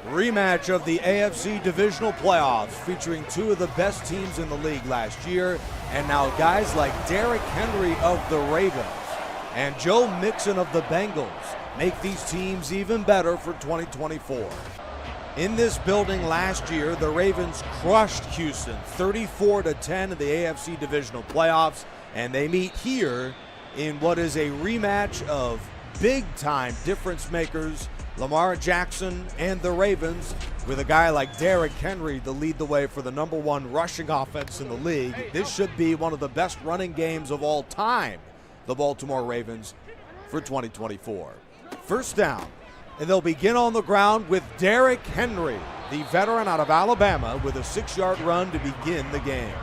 Rematch of the AFC Divisional Playoffs featuring two of the best teams in the league last year, and now guys like Derrick Henry of the Ravens and Joe Mixon of the Bengals make these teams even better for 2024. In this building last year, the Ravens crushed Houston 34-10 in the AFC Divisional Playoffs, and they meet here in what is a rematch of big-time difference makers, Lamar Jackson and the Ravens, with a guy like Derrick Henry to lead the way for the #1 rushing offense in the league. This should be one of the best running games of all time, the Baltimore Ravens, for 2024. First down, and they'll begin on the ground with Derrick Henry, the veteran out of Alabama, with a 6-yard run to begin the game.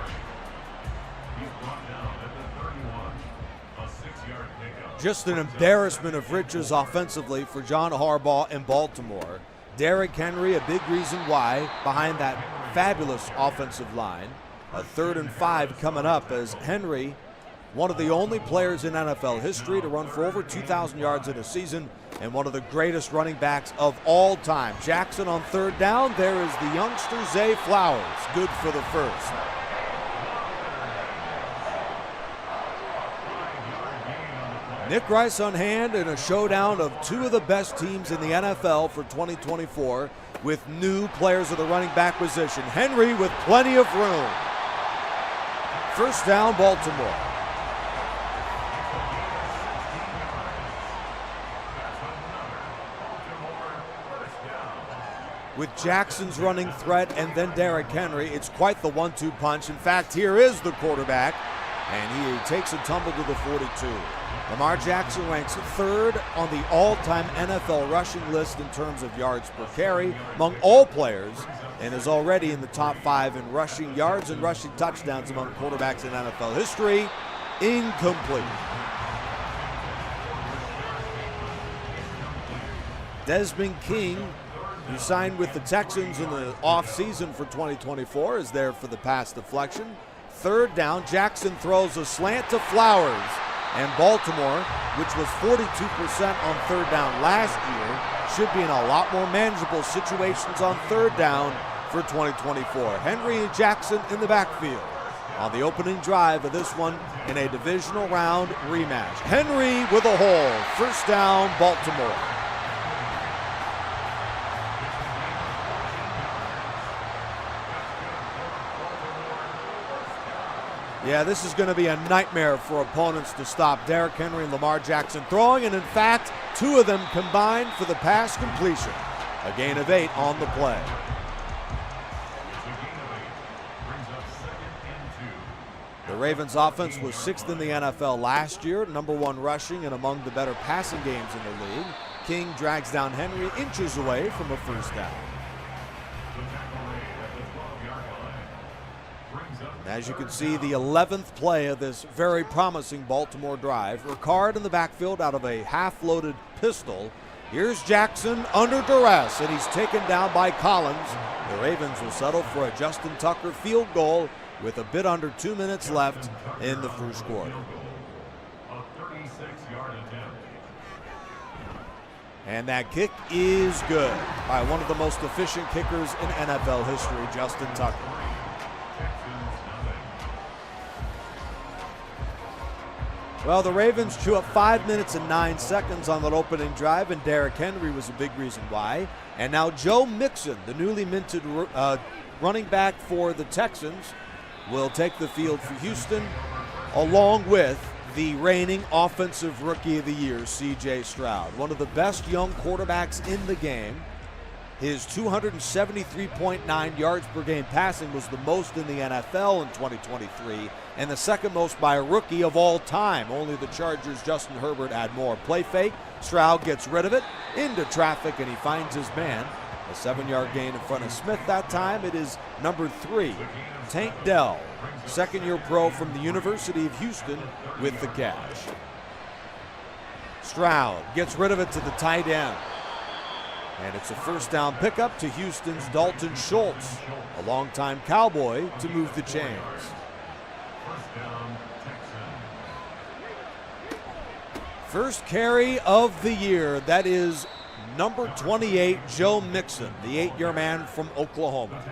Just an embarrassment of riches offensively for John Harbaugh in Baltimore. Derrick Henry, a big reason why, behind that fabulous offensive line. A 3rd and 5 coming up as Henry, one of the only players in NFL history to run for over 2,000 yards in a season and one of the greatest running backs of all time. Jackson on 3rd down. There is the youngster Zay Flowers, good for the first. Nick Rice on hand in a showdown of two of the best teams in the NFL for 2024 with new players of the running back position. Henry with plenty of room. First down, Baltimore. With Jackson's running threat and then Derrick Henry, it's quite the 1-2 punch. In fact, here is the quarterback, and he takes a tumble to the 42. Lamar Jackson ranks 3rd on the all-time NFL rushing list in terms of yards per carry among all players, and is already in the top 5 in rushing yards and rushing touchdowns among quarterbacks in NFL history. Incomplete. Desmond King, who signed with the Texans in the offseason for 2024, is there for the pass deflection. 3rd down, Jackson throws a slant to Flowers. And Baltimore, which was 42% on 3rd down last year, should be in a lot more manageable situations on 3rd down for 2024. Henry and Jackson in the backfield on the opening drive of this one in a divisional round rematch. Henry with a hole. First down, Baltimore. Yeah, this is going to be a nightmare for opponents to stop Derrick Henry and Lamar Jackson throwing, and in fact, two of them combined for the pass completion. A gain of 8 on the play. The Ravens offense was 6th in the NFL last year, #1 rushing and among the better passing games in the league. King drags down Henry inches away from a first down. As you can see, the 11th play of this very promising Baltimore drive. Ricard in the backfield out of a half-loaded pistol. Here's Jackson under duress, and he's taken down by Collins. The Ravens will settle for a Justin Tucker field goal with a bit under 2 minutes left in the first quarter. And that kick is good by one of the most efficient kickers in NFL history, Justin Tucker. Well, the Ravens chew up 5 minutes and 9 seconds on that opening drive, and Derrick Henry was a big reason why. And now Joe Mixon, the newly minted running back for the Texans, will take the field for Houston, along with the reigning Offensive Rookie of the Year, C.J. Stroud. One of the best young quarterbacks in the game. His 273.9 yards per game passing was the most in the NFL in 2023, and the second most by a rookie of all time. Only the Chargers' Justin Herbert had more. Play fake, Stroud gets rid of it, into traffic, and he finds his man. A 7-yard gain in front of Smith that time. It is #3, Tank Dell, second-year pro from the University of Houston, with the catch. Stroud gets rid of it to the tight end. And it's a first down pickup to Houston's Dalton Schultz, a longtime Cowboy, to move the chains. First carry of the year. That is number 28, Joe Mixon, the 8-year man from Oklahoma.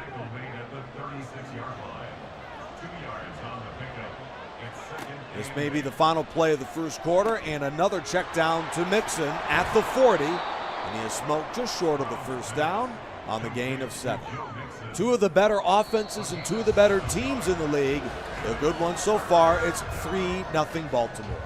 This may be the final play of the first quarter, and another check down to Mixon at the 40, and he is smoked just short of the first down on the gain of 7. Two of the better offenses and two of the better teams in the league. The good one so far, it's 3-0 Baltimore.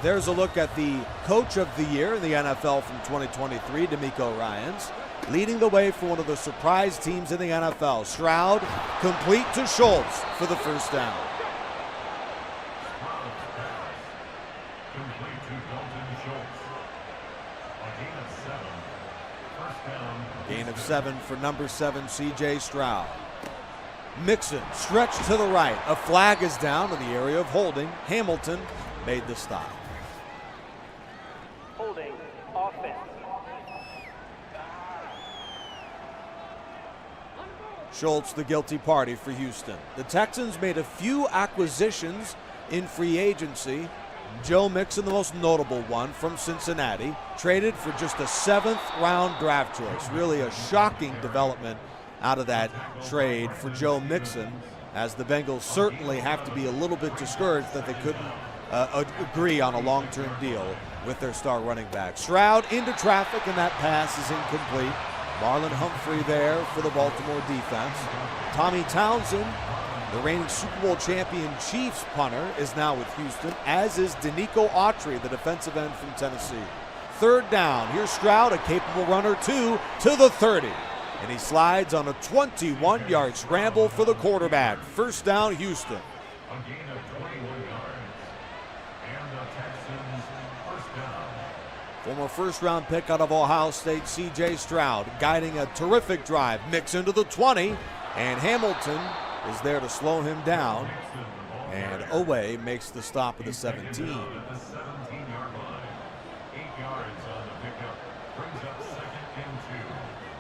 There's a look at the Coach of the Year in the NFL from 2023, DeMeco Ryans. Leading the way for one of the surprise teams in the NFL. Stroud complete to Schultz for the first down. Gain of 7 for number 7, C.J. Stroud. Mixon stretched to the right. A flag is down in the area of holding. Hamilton made the stop. Holding offense. Schultz the guilty party for Houston. The Texans made a few acquisitions in free agency. Joe Mixon, the most notable one from Cincinnati, traded for just a 7th-round draft choice. Really a shocking development out of that trade for Joe Mixon, as the Bengals certainly have to be a little bit discouraged that they couldn't agree on a long-term deal with their star running back. Stroud into traffic, and that pass is incomplete. Marlon Humphrey there for the Baltimore defense. Tommy Townsend, the reigning Super Bowl champion Chiefs punter, is now with Houston, as is Danico Autry, the defensive end from Tennessee. Third down. Here's Stroud, a capable runner, to the 30. And he slides on a 21-yard scramble for the quarterback. First down, Houston. A gain of 21 yards. And the Texans first down. Former first-round pick out of Ohio State, C.J. Stroud, guiding a terrific drive. Mixon to the 20, and Hamilton is there to slow him down. And Oweh makes the stop at the 17. At the 17-yard line. 8 yards on the pickup. Brings up 2nd and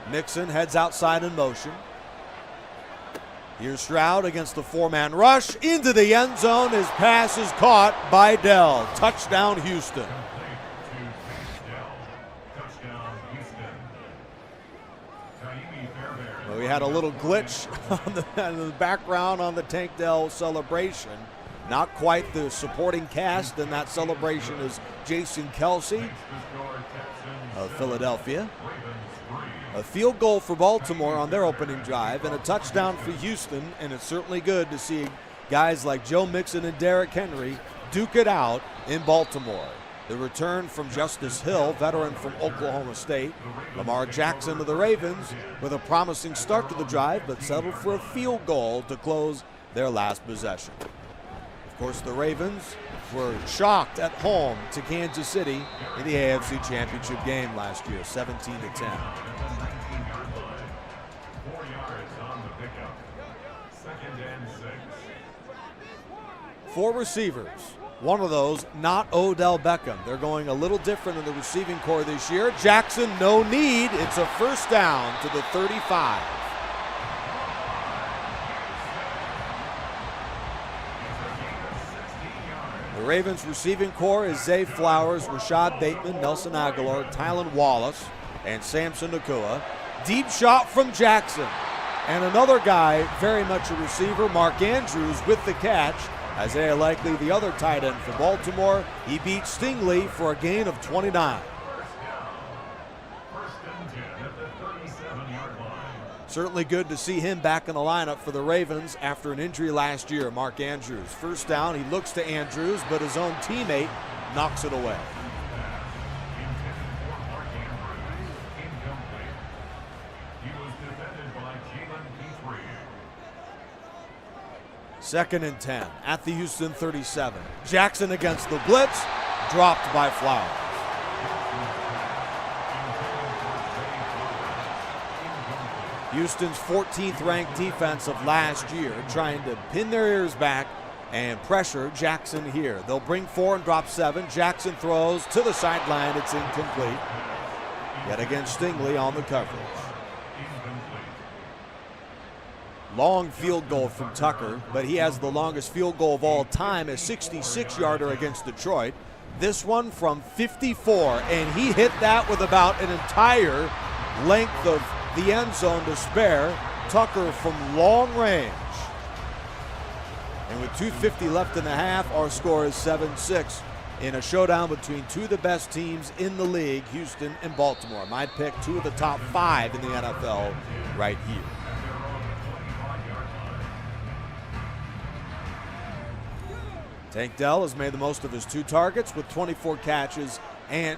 2. Mixon heads outside in motion. Here's Stroud against the 4-man rush into the end zone. His pass is caught by Dell. Touchdown, Houston. Well, we had a little glitch in the background on the Tank Dell celebration. Not quite the supporting cast in that celebration is Jason Kelsey of Philadelphia. A field goal for Baltimore on their opening drive and a touchdown for Houston, and it's certainly good to see guys like Joe Mixon and Derrick Henry duke it out in Baltimore. The return from Justice Hill, veteran from Oklahoma State. Lamar Jackson of the Ravens with a promising start to the drive, but settled for a field goal to close their last possession. Of course, the Ravens were shocked at home to Kansas City in the AFC Championship game last year, 17-10. 4 yards on the pickup. 2nd and 6. 4 receivers. One of those, not Odell Beckham. They're going a little different in the receiving core this year. Jackson, no need. It's a first down to the 35. The Ravens receiving core is Zay Flowers, Rashad Bateman, Nelson Aguilar, Tylan Wallace, and Samson Nakua. Deep shot from Jackson. And another guy, very much a receiver, Mark Andrews with the catch. Isaiah Likely, the other tight end for Baltimore. He beat Stingley for a gain of 29. First and 10 at the 37-yard line. Certainly good to see him back in the lineup for the Ravens after an injury last year, Mark Andrews. First down, he looks to Andrews, but his own teammate knocks it away. Intended for Mark Andrews. Incomplete. He was defended by Jalen Petrie. 2nd and 10 at the Houston 37. Jackson against the blitz, dropped by Flowers. Houston's 14th ranked defense of last year, trying to pin their ears back and pressure Jackson here. They'll bring 4 and drop 7. Jackson throws to the sideline. It's incomplete. Yet again, Stingley on the coverage. Long field goal from Tucker, but he has the longest field goal of all time, a 66-yarder against Detroit. This one from 54, and he hit that with about an entire length of the end zone to spare. Tucker from long range. And with 2:50 left in the half, our score is 7-6 in a showdown between two of the best teams in the league, Houston and Baltimore. My pick, two of the top 5 in the NFL right here. Tank Dell has made the most of his 2 targets with 24 catches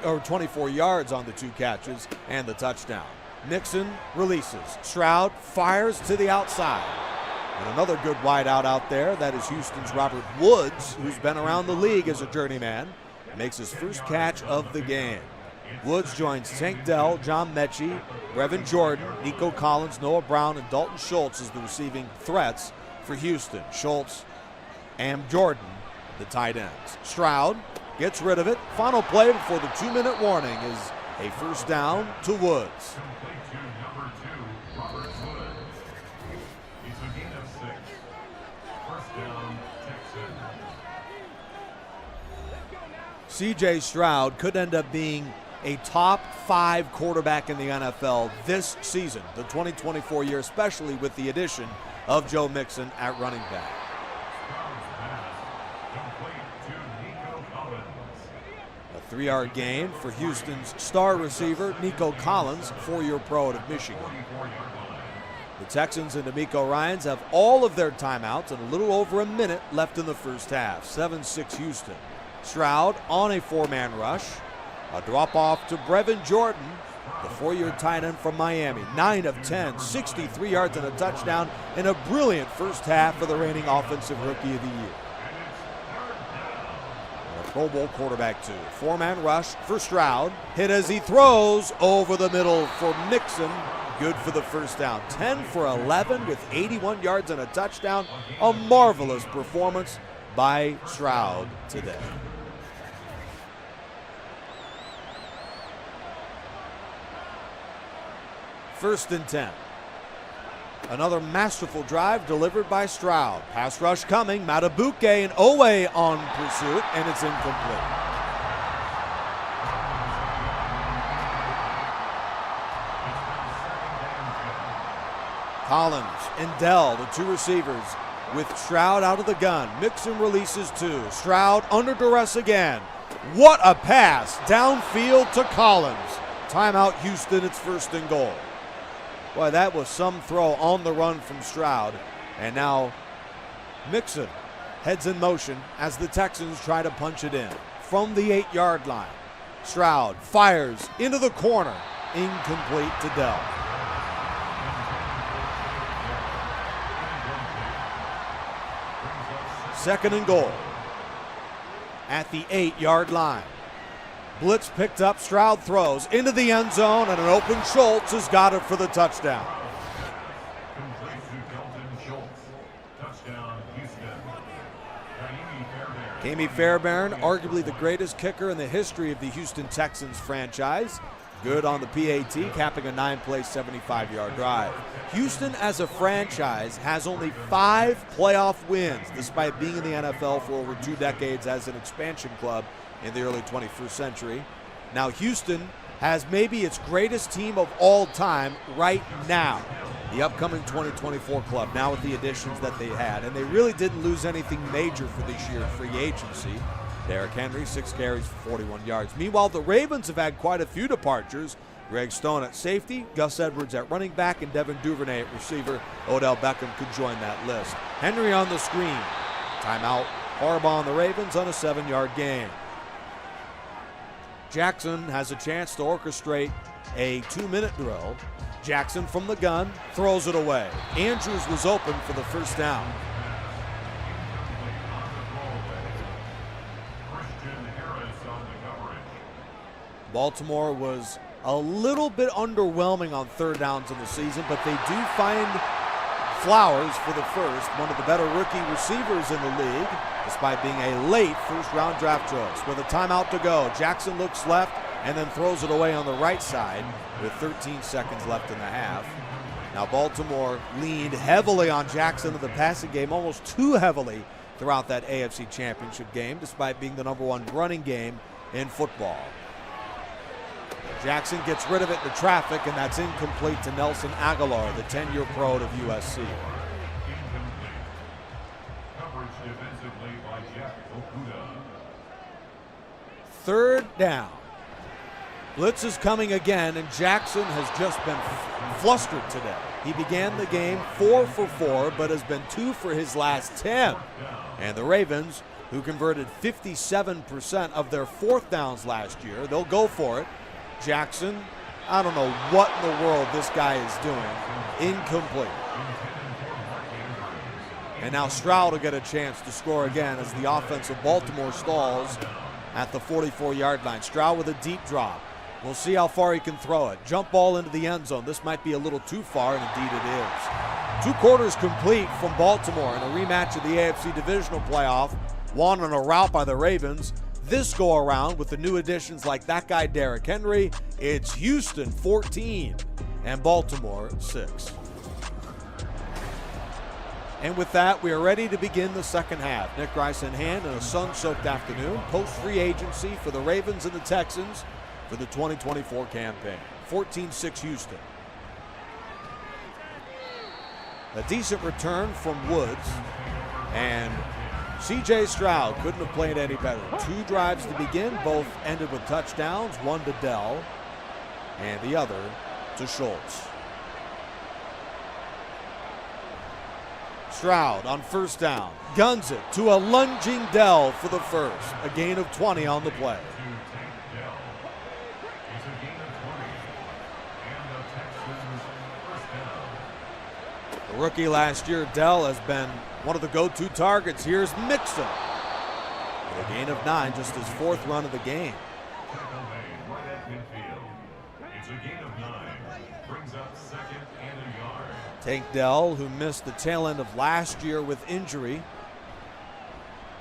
or 24 yards on the 2 catches and the touchdown. Mixon releases. Stroud fires to the outside. And another good wideout out there, that is Houston's Robert Woods, who's been around the league as a journeyman, makes his first catch of the game. Woods joins Tank Dell, John Mechie, Brevin Jordan, Nico Collins, Noah Brown, and Dalton Schultz as the receiving threats for Houston. Schultz and Jordan, the tight ends. Stroud gets rid of it. Final play before the 2-minute warning is a first down to Woods. C.J. Stroud could end up being a top 5 quarterback in the NFL this season, the 2024 year, especially with the addition of Joe Mixon at running back. A 3-yard gain for Houston's star receiver, Nico Collins, 4-year pro out of Michigan. The Texans and D'Amico Ryans have all of their timeouts and a little over a minute left in the first half. 7-6 Houston. Stroud on a 4-man rush. A drop off to Brevin Jordan, the 4-year tight end from Miami. 9 of 10, 63 yards and a touchdown, and a brilliant first half for the reigning offensive rookie of the year. And a Pro Bowl quarterback too. 4-man rush for Stroud. Hit as he throws over the middle for Mixon. Good for the first down. 10 for 11 with 81 yards and a touchdown. A marvelous performance by Stroud today. First and 10. Another masterful drive delivered by Stroud. Pass rush coming. Matabuke and Owe on pursuit, and it's incomplete. Collins and Dell, the 2 receivers, with Stroud out of the gun. Mixon releases 2. Stroud under duress again. What a pass downfield to Collins. Timeout Houston, it's first and goal. Boy, that was some throw on the run from Stroud. And now Mixon heads in motion as the Texans try to punch it in from the 8-yard line. Stroud fires into the corner. Incomplete to Dell. Second and goal at the 8-yard line. Blitz picked up, Stroud throws into the end zone, and an open Schultz has got it for the touchdown. Kami Fairbairn, arguably the greatest kicker in the history of the Houston Texans franchise. Good on the PAT, capping a 9-play, 75-yard drive. Houston as a franchise has only 5 playoff wins, despite being in the NFL for over 2 decades as an expansion club in the early 21st century. Now Houston has maybe its greatest team of all time right now. The upcoming 2024 club, now with the additions that they had. And they really didn't lose anything major for this year in free agency. Derrick Henry, 6 carries for 41 yards. Meanwhile, the Ravens have had quite a few departures. Greg Stone at safety, Gus Edwards at running back, and Devin Duvernay at receiver. Odell Beckham could join that list. Henry on the screen. Timeout. Harbaugh on the Ravens on a 7-yard gain. Jackson has a chance to orchestrate a 2-minute drill. Jackson from the gun throws it away. Andrews was open for the first down. Baltimore was a little bit underwhelming on 3rd downs in the season, but they do find Flowers for the first, one of the better rookie receivers in the league, despite being a late first-round draft choice. With a timeout to go, Jackson looks left and then throws it away on the right side with 13 seconds left in the half. Now Baltimore leaned heavily on Jackson in the passing game, almost too heavily throughout that AFC Championship game, despite being the #1 running game in football. Jackson gets rid of it in the traffic, and that's incomplete to Nelson Aguilar, the 10-year pro of USC. Coverage defensively by Jeff Okuda. Third down. Blitz is coming again, and Jackson has just been flustered today. He began the game 4 for 4, but has been 2 for his last 10. And the Ravens, who converted 57% of their 4th downs last year, they'll go for it. Jackson, I don't know what in the world this guy is doing. Incomplete. And now Stroud will get a chance to score again as the offense of Baltimore stalls at the 44-yard line. Stroud with a deep drop. We'll see how far he can throw it. Jump ball into the end zone. This might be a little too far, and indeed it is. 2 quarters complete from Baltimore in a rematch of the AFC Divisional Playoff, won on a rout by the Ravens. This go around with the new additions like that guy Derrick Henry, it's Houston 14 and Baltimore 6. And with that, we are ready to begin the second half. Nick Rice in hand and a sun-soaked afternoon. Post-free agency for the Ravens and the Texans for the 2024 campaign. 14-6 Houston. A decent return from Woods, and C.J. Stroud couldn't have played any better. 2 drives to begin, both ended with touchdowns, one to Dell and the other to Schultz. Stroud on first down, guns it to a lunging Dell for the first, a gain of 20 on the play. The rookie last year, Dell, has been one of the go-to targets. Here's Mixon. A gain of 9, just his 4th run of the game. It's a gain of 9. Brings up 2nd and a yard. Tank Dell, who missed the tail end of last year with injury.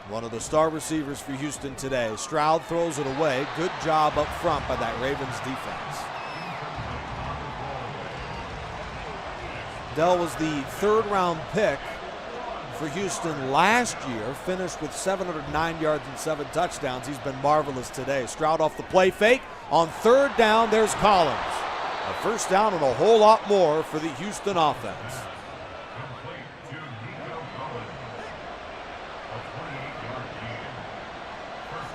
One of the star receivers for Houston today. Stroud throws it away. Good job up front by that Ravens defense. Dell was the 3rd-round pick for Houston last year, finished with 709 yards and 7 touchdowns. He's been marvelous today. Stroud off the play fake. On 3rd down, there's Collins. A first down and a whole lot more for the Houston offense.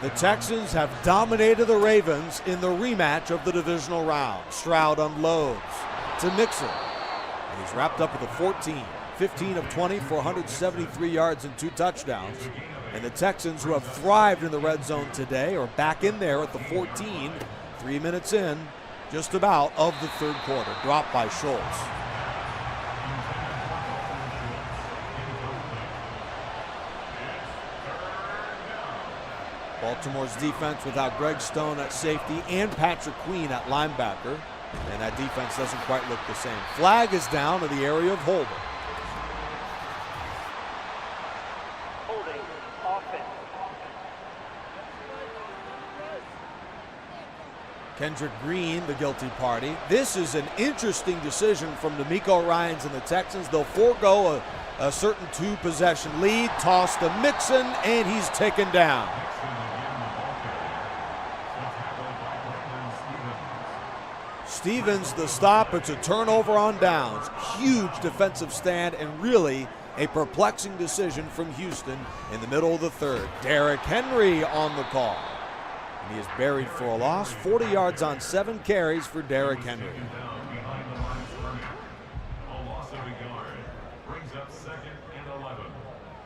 The Texans have dominated the Ravens in the rematch of the divisional round. Stroud unloads to Mixon. And he's wrapped up with a 14. 15 of 20 for 173 yards and 2 touchdowns. And the Texans, who have thrived in the red zone today, are back in there at the 14, 3 minutes in, just about, of the 3rd quarter. Dropped by Schultz. Baltimore's defense without Greg Stone at safety and Patrick Queen at linebacker. And that defense doesn't quite look the same. Flag is down in the area of holding. Kendrick Green, the guilty party. This is an interesting decision from D'Amico Ryans and the Texans. They'll forego a certain 2-possession lead, toss to Mixon, and he's taken down. Stevens the stop. It's a turnover on downs. Huge defensive stand and really a perplexing decision from Houston in the middle of the 3rd. Derrick Henry on the call. And he is buried for a loss. 40 yards on 7 carries for Derrick Henry. A loss of a yard. Brings up 2nd and 11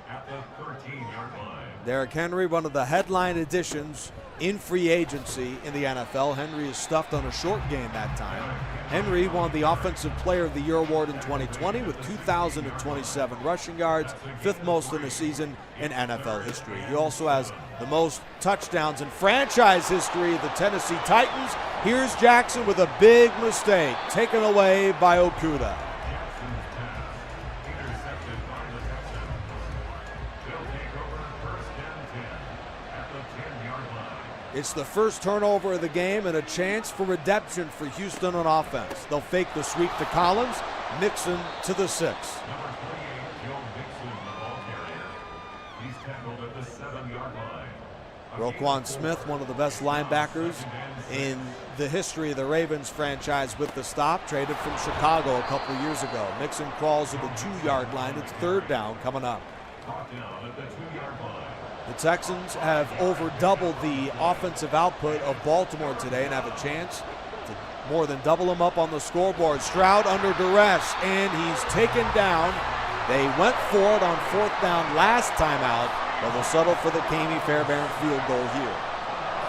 at the 13-yard line. Derrick Henry, one of the headline additions in free agency in the NFL. Henry is stuffed on a short game that time. Henry won the Offensive Player of the Year award in 2020 with 2,027 rushing yards, 5th most in a season in NFL history. He also has the most touchdowns in franchise history of the Tennessee Titans. Here's Jackson with a big mistake, taken away by Okuda. It's the first turnover of the game and a chance for redemption for Houston on offense. They'll fake the sweep to Collins. Mixon to the 6. Number 38, Joe Mixon, the ball carrier. He's tackled at the 7-yard line. Roquan Smith, one of the best linebackers in the history of the Ravens franchise with the stop, traded from Chicago a couple years ago. Mixon crawls to the 2-yard line. It's 3rd down coming up. Brought down at the 2-yard line. The Texans have over doubled the offensive output of Baltimore today and have a chance to more than double them up on the scoreboard. Stroud under duress, and he's taken down. They went for it on 4th down last time out, but they'll settle for the Kami Fairbairn field goal here.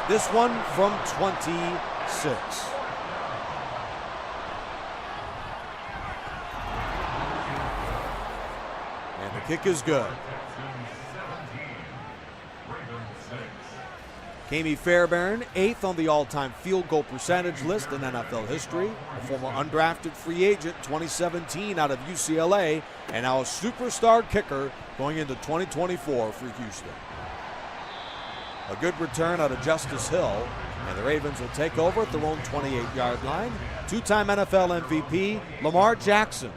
This one from 26. And the kick is good. Kami Fairbairn, 8th on the all-time field goal percentage list in NFL history, a former undrafted free agent, 2017 out of UCLA, and now a superstar kicker going into 2024 for Houston. A good return out of Justice Hill, and the Ravens will take over at their own 28-yard line. 2-time NFL MVP, Lamar Jackson,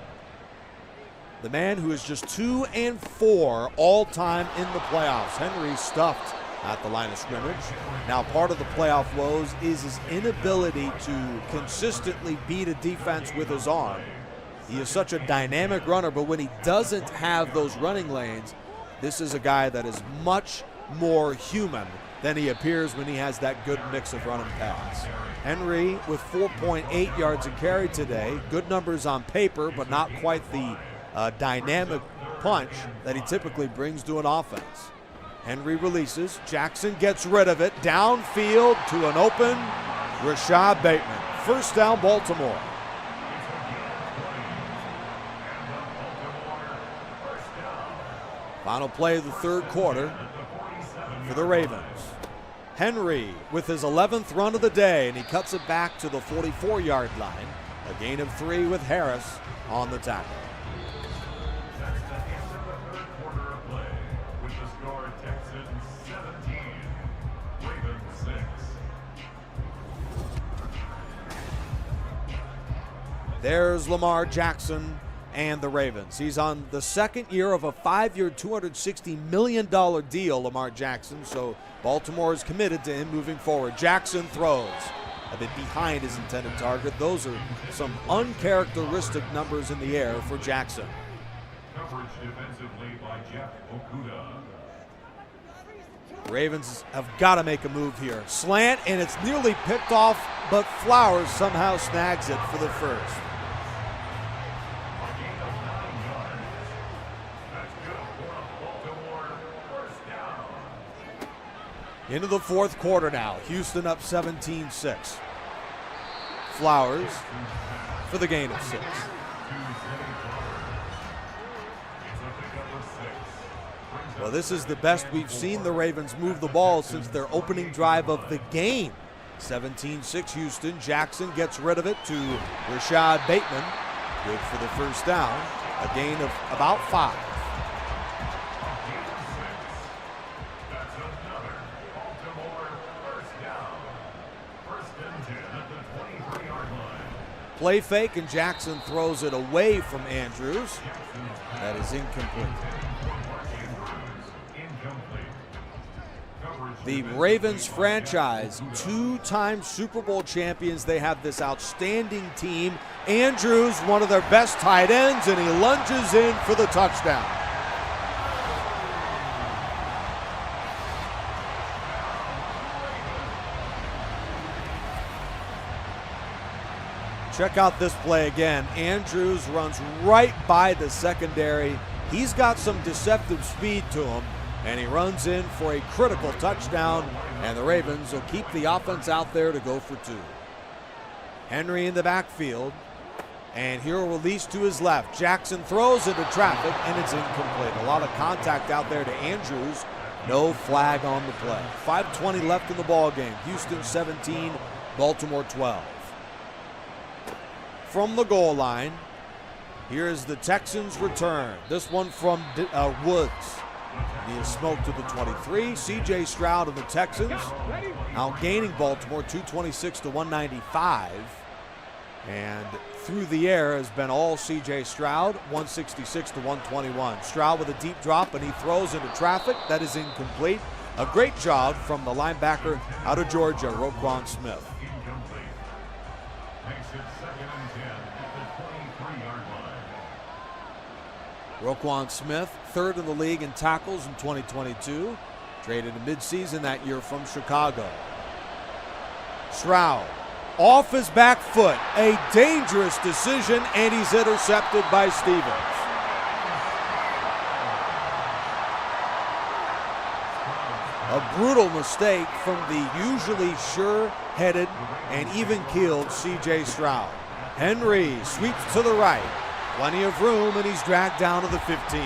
the man who is just 2-4 all-time in the playoffs. Henry stuffed at the line of scrimmage. Now, part of the playoff woes is his inability to consistently beat a defense with his arm. He is such a dynamic runner, but when he doesn't have those running lanes, this is a guy that is much more human than he appears when he has that good mix of run and pass. Henry with 4.8 yards a carry today. Good numbers on paper, but not quite the dynamic punch that he typically brings to an offense. Henry releases. Jackson gets rid of it. Downfield to an open Rashad Bateman. 1st down, Baltimore. Final play of the 3rd quarter for the Ravens. Henry with his 11th run of the day, and he cuts it back to the 44-yard line. A gain of 3 with Harris on the tackle. There's Lamar Jackson and the Ravens. He's on the 2nd year of a 5-year, $260 million deal, Lamar Jackson, so Baltimore is committed to him moving forward. Jackson throws a bit behind his intended target. Those are some uncharacteristic numbers in the air for Jackson. Coverage defensively by Jeff Okuda. Ravens have got to make a move here. Slant, and it's nearly picked off, but Flowers somehow snags it for the first. Into the 4th quarter now. Houston up 17-6. Flowers for the gain of 6. Well, this is the best we've seen the Ravens move the ball since their opening drive of the game. 17-6 Houston. Jackson gets rid of it to Rashad Bateman. Good for the 1st down. A gain of about 5. Play fake, and Jackson throws it away from Andrews. That is incomplete. The Ravens franchise, 2-time Super Bowl champions. They have this outstanding team. Andrews, one of their best tight ends, and he lunges in for the touchdown. Check out this play again. Andrews runs right by the secondary. He's got some deceptive speed to him, and he runs in for a critical touchdown, and the Ravens will keep the offense out there to go for 2. Henry in the backfield, and here a release to his left. Jackson throws into traffic, and it's incomplete. A lot of contact out there to Andrews. No flag on the play. 5:20 left in the ball game. Houston 17, Baltimore 12. From the goal line, here is the Texans' return. This one from Woods. He is smoked to the 23. C.J. Stroud of the Texans outgaining Baltimore 226 to 195. And through the air has been all C.J. Stroud, 166 to 121. Stroud with a deep drop, and he throws into traffic. That is incomplete. A great job from the linebacker out of Georgia, Roquan Smith. Incomplete. Makes it 2nd and 10 at the 23-yard line. Roquan Smith, third in the league in tackles in 2022. Traded in midseason that year from Chicago. Stroud off his back foot, a dangerous decision, and he's intercepted by Stevens. A brutal mistake from the usually sure-headed and even-keeled C.J. Stroud. Henry sweeps to the right. Plenty of room, and he's dragged down to the 15.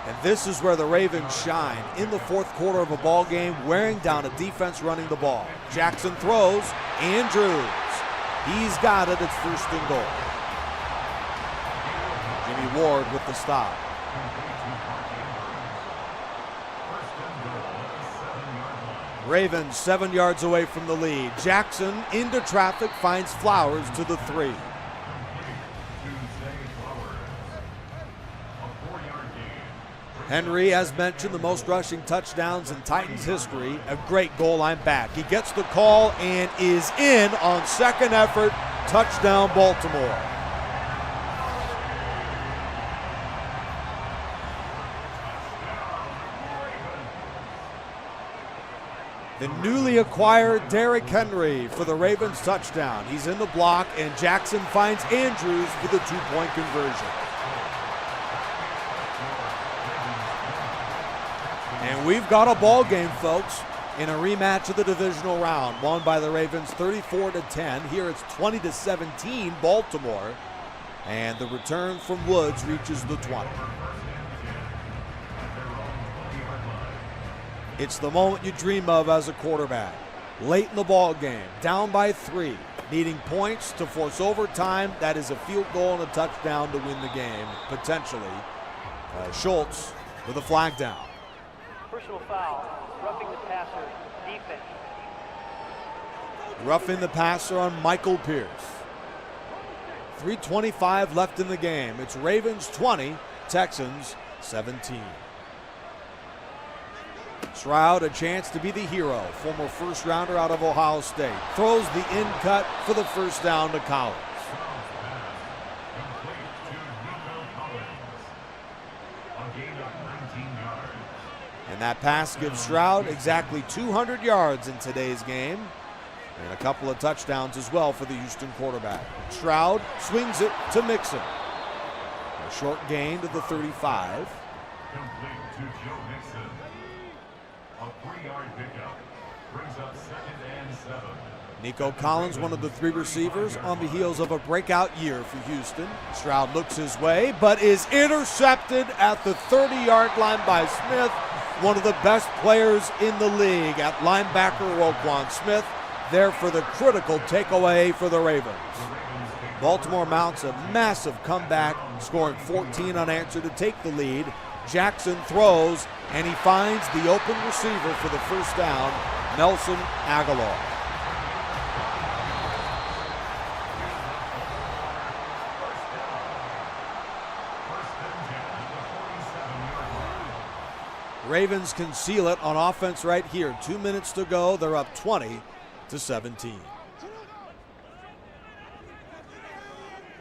And this is where the Ravens shine in the fourth quarter of a ball game, wearing down a defense running the ball. Jackson throws. Andrews. He's got it. It's 1st and goal. Jimmy Ward with the stop. Ravens 7 yards away from the lead. Jackson into traffic, finds Flowers to the 3. Henry, as mentioned, the most rushing touchdowns in Titans history. A great goal line back. He gets the call and is in on second effort. Touchdown, Baltimore. The newly acquired Derrick Henry for the Ravens touchdown. He's in the block, and Jackson finds Andrews for the 2-point conversion. And we've got a ball game, folks, in a rematch of the divisional round, won by the Ravens 34-10. Here it's 20-17, Baltimore, and the return from Woods reaches the 20. It's the moment you dream of as a quarterback. Late in the ball game, down by 3, needing points to force overtime. That is a field goal and a touchdown to win the game, potentially. Schultz with a flag down. Personal foul, roughing the passer, defense. Roughing the passer on Michael Pierce. 3:25 left in the game. It's Ravens 20, Texans 17. Stroud, a chance to be the hero. Former first-rounder out of Ohio State. Throws the in cut for the first down to Collins. And that pass gives Stroud exactly 200 yards in today's game. And a couple of touchdowns as well for the Houston quarterback. Stroud swings it to Mixon. A short gain to the 35. Complete to Joe Mixon. A 3-yard pickup. Brings up 2nd and 7. Nico Collins, one of the 3 receivers, on the heels of a breakout year for Houston. Stroud looks his way, but is intercepted at the 30-yard line by Smith. One of the best players in the league at linebacker, Roquan Smith, there for the critical takeaway for the Ravens. Baltimore mounts a massive comeback, scoring 14 unanswered to take the lead. Jackson throws, and he finds the open receiver for the first down, Nelson Aguilar. Ravens can seal it on offense right here. 2 minutes to go. They're up 20-17.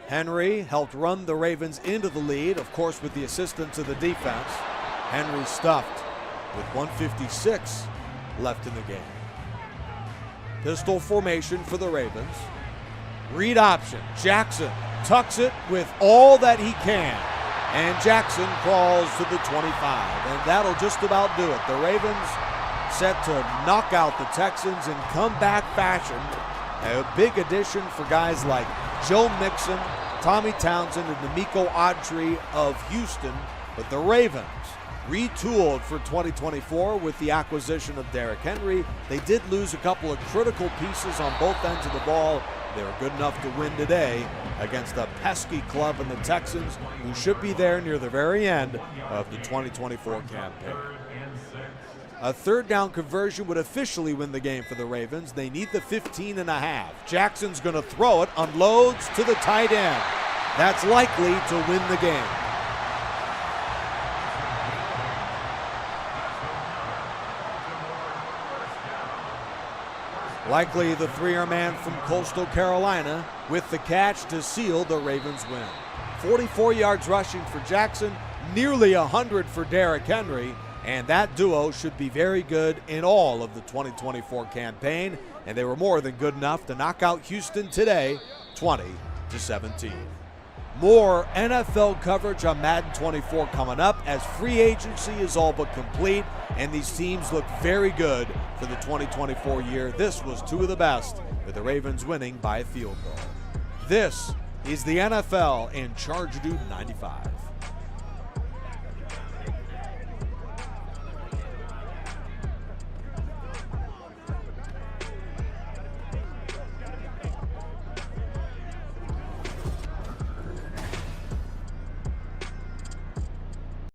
Henry helped run the Ravens into the lead, of course, with the assistance of the defense. Henry stuffed with 1:56 left in the game. Pistol formation for the Ravens. Read option. Jackson tucks it with all that he can. And Jackson crawls to the 25, and that'll just about do it. The Ravens set to knock out the Texans in comeback fashion. A big addition for guys like Joe Mixon, Tommy Townsend, and N'Keal Autry of Houston. But the Ravens retooled for 2024 with the acquisition of Derrick Henry. They did lose a couple of critical pieces on both ends of the ball. They were good enough to win today against a pesky club in the Texans, who should be there near the very end of the 2024 campaign. 3rd and 6. A third down conversion would officially win the game for the Ravens. They need the 15.5. Jackson's going to throw it, unloads to the tight end. That's likely to win the game. Likely the three-year man from Coastal Carolina with the catch to seal the Ravens win. 44 yards rushing for Jackson, nearly 100 for Derrick Henry, and that duo should be very good in all of the 2024 campaign, and they were more than good enough to knock out Houston today, 20-17. More NFL coverage on Madden 24 coming up as free agency is all but complete, and these teams look very good for the 2024 year. This was two of the best, with the Ravens winning by a field goal. This is the NFL and Charger Dude 95.